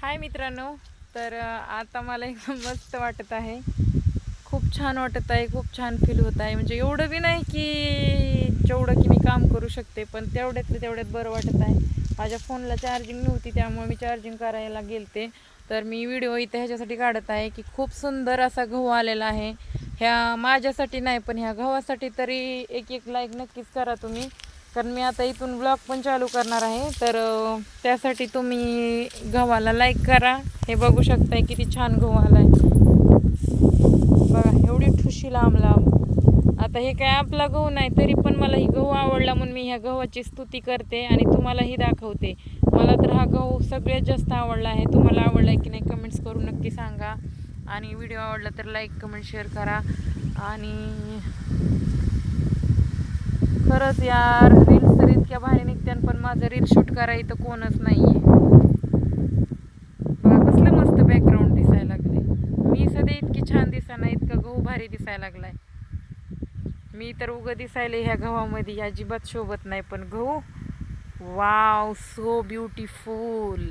हाय मित्रांनो, तर आता मला एकदम मस्त वाटत आहे. खूप छान वाटत आहे, खूप छान फील होत आहे. म्हणजे एवढं बी नाही की जेवढं की मी काम करू शकते, पण तेवढ्यातलं तेवढ्यात बरं वाटत आहे. माझ्या फोनला चार्जिंग नव्हती, त्यामुळे मी चार्जिंग करायला गेलते. तर मी व्हिडिओ इथे ह्याच्यासाठी काढत आहे की खूप सुंदर असा गहू आलेला आहे. ह्या माझ्यासाठी नाही, पण ह्या गव्हासाठी तरी एक एक लाईक नक्कीच करा तुम्ही, कारण मी आता इथून ब्लॉग पण चालू करणार आहे. तर त्यासाठी तुम्ही गव्हाला लाईक करा. हे बघू शकताय किती छान गहू आलाय बघा, एवढी ठुशी लांब लांब. आता हे काय आपला गहू नाही, तरी पण मला ही गहू आवडला म्हणून मी ह्या गव्हाची स्तुती करते आणि तुम्हालाही दाखवते. मला तर हा गहू सगळ्यात जास्त आवडला आहे. तुम्हाला आवडला आहे की नाही कमेंट्स करून नक्की सांगा. आणि व्हिडिओ आवडला तर लाईक कमेंट शेअर करा. आणि खरंच यार, रील्स तर इतक्या भारी निघत्यान, पण माझं रील शूट करायचं तर कोणच नाहीये. बघा कसलं मस्त बॅकग्राऊंड दिसायला लागले. मी सध्या इतकी छान दिसाना, इतका गहू भारी दिसायला लागलाय. मी तर उगं दिसायला ह्या गव्हामध्ये अजिबात शोभत नाही, पण गहू वाव, सो ब्युटिफुल.